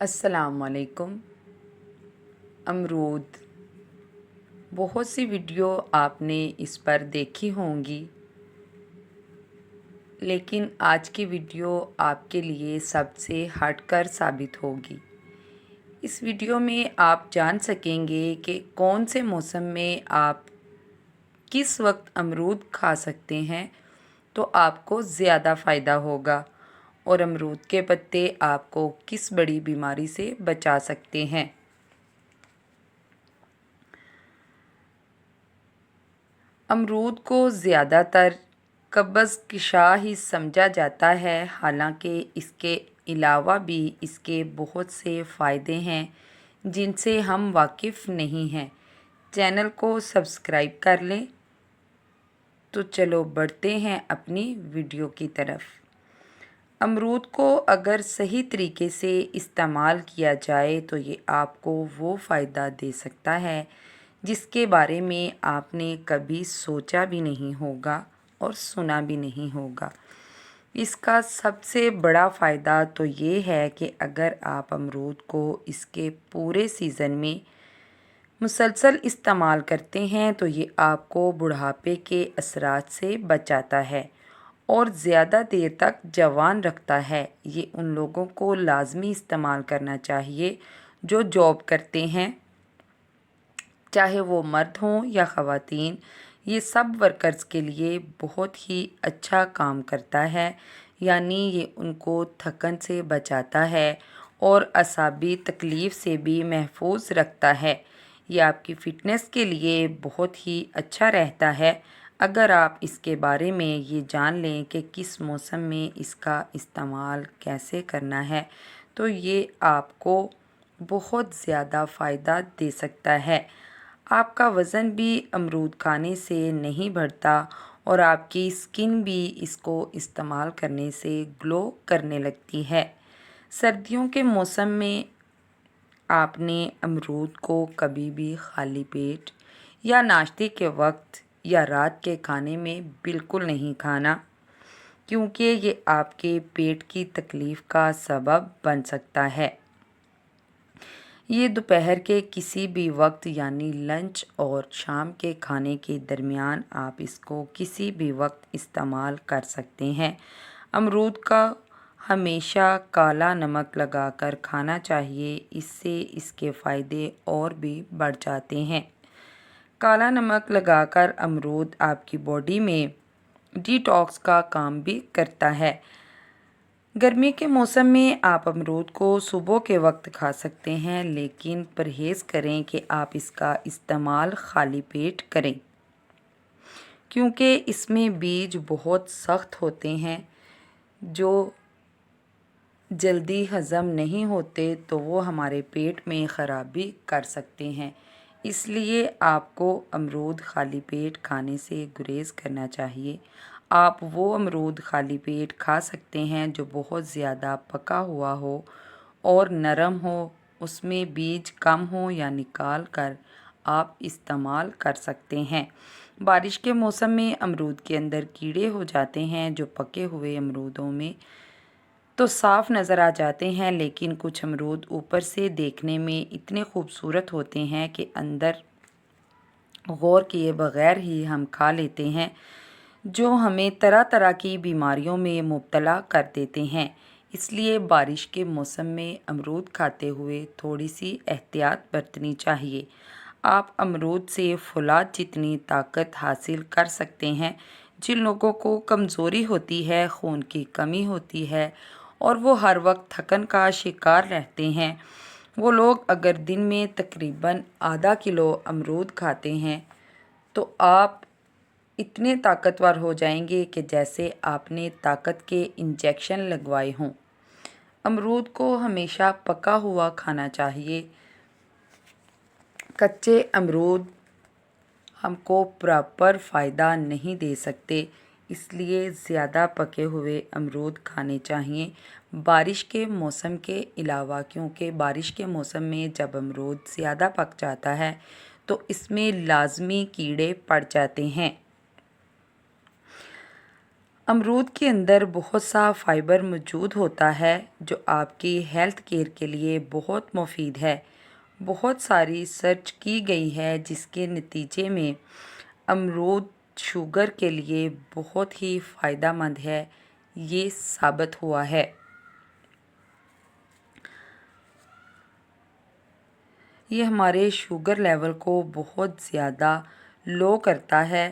अस्सलाम वालेकुम। अमरूद, बहुत सी वीडियो आपने इस पर देखी होंगी, लेकिन आज की वीडियो आपके लिए सबसे हटकर साबित होगी। इस वीडियो में आप जान सकेंगे कि कौन से मौसम में आप किस वक्त अमरूद खा सकते हैं तो आपको ज़्यादा फ़ायदा होगा, और अमरूद के पत्ते आपको किस बड़ी बीमारी से बचा सकते हैं। अमरूद को ज़्यादातर कब्ज़ किशा ही समझा जाता है, हालांकि इसके अलावा भी इसके बहुत से फ़ायदे हैं जिनसे हम वाकिफ़ नहीं हैं। चैनल को सब्सक्राइब कर लें। तो चलो बढ़ते हैं अपनी वीडियो की तरफ। अमरूद को अगर सही तरीके से इस्तेमाल किया जाए तो ये आपको वो फ़ायदा दे सकता है जिसके बारे में आपने कभी सोचा भी नहीं होगा और सुना भी नहीं होगा। इसका सबसे बड़ा फ़ायदा तो ये है कि अगर आप अमरूद को इसके पूरे सीज़न में मुसलसल इस्तेमाल करते हैं तो ये आपको बुढ़ापे के असरात से बचाता है और ज़्यादा देर तक जवान रखता है। ये उन लोगों को लाजमी इस्तेमाल करना चाहिए जो जॉब करते हैं, चाहे वो मर्द हों या ख़वातीन। ये सब वर्कर्स के लिए बहुत ही अच्छा काम करता है, यानी ये उनको थकन से बचाता है और असाबी तकलीफ़ से भी महफूज रखता है। ये आपकी फ़िटनेस के लिए बहुत ही अच्छा रहता है। अगर आप इसके बारे में ये जान लें कि किस मौसम में इसका इस्तेमाल कैसे करना है तो ये आपको बहुत ज़्यादा फ़ायदा दे सकता है। आपका वज़न भी अमरूद खाने से नहीं बढ़ता और आपकी स्किन भी इसको इस्तेमाल करने से ग्लो करने लगती है। सर्दियों के मौसम में आपने अमरूद को कभी भी खाली पेट या नाश्ते के वक्त या रात के खाने में बिल्कुल नहीं खाना, क्योंकि ये आपके पेट की तकलीफ़ का सबब बन सकता है। ये दोपहर के किसी भी वक्त यानी लंच और शाम के खाने के दरमियान आप इसको किसी भी वक्त इस्तेमाल कर सकते हैं। अमरूद का हमेशा काला नमक लगाकर खाना चाहिए, इससे इसके फ़ायदे और भी बढ़ जाते हैं। काला नमक लगाकर अमरूद आपकी बॉडी में डिटॉक्स का काम भी करता है। गर्मी के मौसम में आप अमरूद को सुबह के वक्त खा सकते हैं, लेकिन परहेज़ करें कि आप इसका इस्तेमाल खाली पेट करें, क्योंकि इसमें बीज बहुत सख्त होते हैं जो जल्दी हज़म नहीं होते, तो वो हमारे पेट में ख़राबी कर सकते हैं। इसलिए आपको अमरूद खाली पेट खाने से गुरेज़ करना चाहिए। आप वो अमरूद खाली पेट खा सकते हैं जो बहुत ज़्यादा पका हुआ हो और नरम हो, उसमें बीज कम हो या निकाल कर आप इस्तेमाल कर सकते हैं। बारिश के मौसम में अमरूद के अंदर कीड़े हो जाते हैं जो पके हुए अमरूदों में तो साफ़ नज़र आ जाते हैं, लेकिन कुछ अमरूद ऊपर से देखने में इतने खूबसूरत होते हैं कि अंदर गौर किए बगैर ही हम खा लेते हैं, जो हमें तरह तरह की बीमारियों में मुब्तला कर देते हैं। इसलिए बारिश के मौसम में अमरूद खाते हुए थोड़ी सी एहतियात बरतनी चाहिए। आप अमरूद से फौलाद जितनी ताकत हासिल कर सकते हैं। जिन लोगों को कमज़ोरी होती है, खून की कमी होती है और वो हर वक्त थकन का शिकार रहते हैं, वो लोग अगर दिन में तकरीबन आधा किलो अमरूद खाते हैं तो आप इतने ताकतवर हो जाएंगे कि जैसे आपने ताकत के इंजेक्शन लगवाए हों। अमरूद को हमेशा पका हुआ खाना चाहिए। कच्चे अमरूद हमको प्रॉपर फ़ायदा नहीं दे सकते, इसलिए ज़्यादा पके हुए अमरूद खाने चाहिए बारिश के मौसम के अलावा, क्योंकि बारिश के मौसम में जब अमरूद ज़्यादा पक जाता है तो इसमें लाजमी कीड़े पड़ जाते हैं। امرود کے اندر بہت سا فائبر موجود ہوتا ہے جو آپ کی ہیلتھ کیئر کے لیے بہت مفید ہے۔ بہت ساری سرچ کی گئی ہے جس کے نتیجے میں امرود شوگر کے لیے بہت ہی فائدہ مند ہے، یہ ثابت ہوا ہے۔ یہ ہمارے شوگر لیول کو بہت زیادہ لو کرتا ہے۔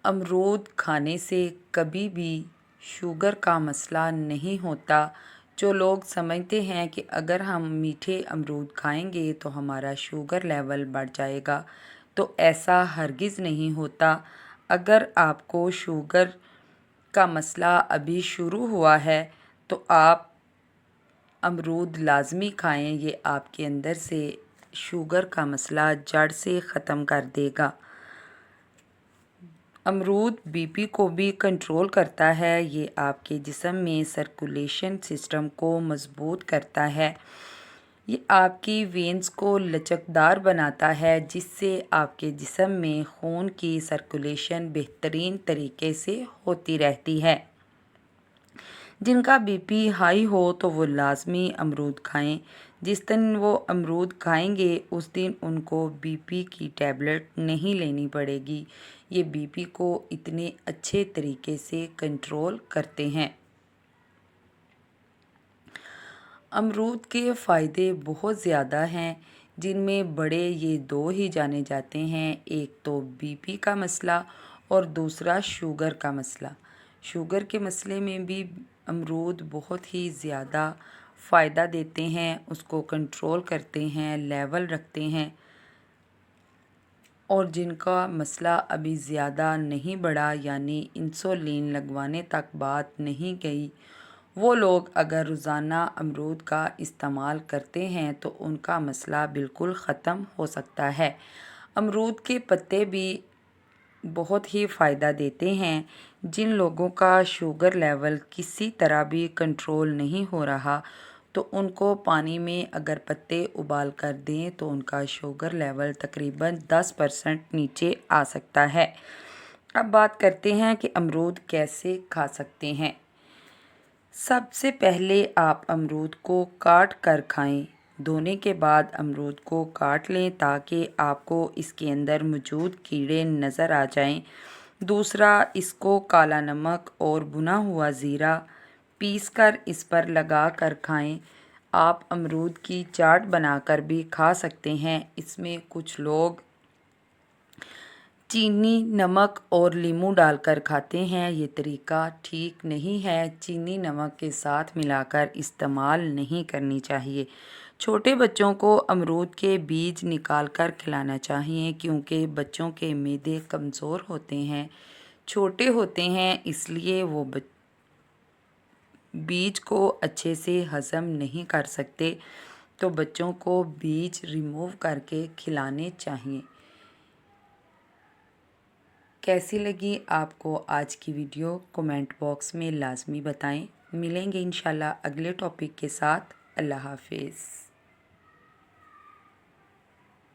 امرود کھانے سے کبھی بھی شوگر کا مسئلہ نہیں ہوتا۔ جو لوگ سمجھتے ہیں کہ اگر ہم میٹھے امرود کھائیں گے تو ہمارا شوگر لیول بڑھ جائے گا، تو ایسا ہرگز نہیں ہوتا۔ اگر آپ کو شوگر کا مسئلہ ابھی شروع ہوا ہے تو آپ امرود لازمی کھائیں، یہ آپ کے اندر سے شوگر کا مسئلہ جڑ سے ختم کر دے گا۔ امرود بی پی کو بھی کنٹرول کرتا ہے، یہ آپ کے جسم میں سرکولیشن سسٹم کو مضبوط کرتا ہے۔ یہ آپ کی وینز کو لچکدار بناتا ہے جس سے آپ کے جسم میں خون کی سرکولیشن بہترین طریقے سے ہوتی رہتی ہے۔ جن کا بی پی ہائی ہو تو وہ لازمی امرود کھائیں۔ جس دن وہ امرود کھائیں گے اس دن ان کو بی پی کی ٹیبلٹ نہیں لینی پڑے گی۔ یہ بی پی کو اتنے اچھے طریقے سے کنٹرول کرتے ہیں۔ امرود کے فائدے بہت زیادہ ہیں، جن میں بڑے یہ دو ہی جانے جاتے ہیں، ایک تو بی پی کا مسئلہ اور دوسرا شوگر کا مسئلہ۔ شوگر کے مسئلے میں بھی امرود بہت ہی زیادہ فائدہ دیتے ہیں، اس کو کنٹرول کرتے ہیں، لیول رکھتے ہیں۔ اور جن کا مسئلہ ابھی زیادہ نہیں بڑھا، یعنی انسولین لگوانے تک بات نہیں گئی، وہ لوگ اگر روزانہ امرود کا استعمال کرتے ہیں تو ان کا مسئلہ بالکل ختم ہو سکتا ہے۔ امرود کے پتے بھی بہت ہی فائدہ دیتے ہیں۔ جن لوگوں کا شوگر لیول کسی طرح بھی کنٹرول نہیں ہو رہا تو ان کو پانی میں اگر پتے ابال کر دیں تو ان کا شوگر لیول تقریباً 10% نیچے آ سکتا ہے۔ اب بات کرتے ہیں کہ امرود کیسے کھا سکتے ہیں۔ سب سے پہلے آپ امرود کو کاٹ کر کھائیں۔ دھونے کے بعد امرود کو کاٹ لیں تاکہ آپ کو اس کے اندر موجود کیڑے نظر آ جائیں۔ دوسرا، اس کو کالا نمک اور بھنا ہوا زیرہ پیس کر اس پر لگا کر کھائیں۔ آپ امرود کی چاٹ بنا کر بھی کھا سکتے ہیں۔ اس میں کچھ لوگ چینی، نمک اور لیموں ڈال کر کھاتے ہیں، یہ طریقہ ٹھیک نہیں ہے۔ چینی نمک کے ساتھ ملا کر استعمال نہیں کرنی چاہیے۔ چھوٹے بچوں کو امرود کے بیج نکال کر کھلانا چاہیے کیونکہ بچوں کے معدے کمزور ہوتے ہیں، چھوٹے ہوتے ہیں، اس لیے وہ بیج کو اچھے سے ہضم نہیں کر سکتے، تو بچوں کو بیج ریموو کر کے کھلانے چاہیے۔ کیسی لگی آپ کو آج کی ویڈیو کمنٹ باکس میں لازمی بتائیں۔ ملیں گے انشاءاللہ اگلے ٹاپک کے ساتھ۔ اللہ حافظ۔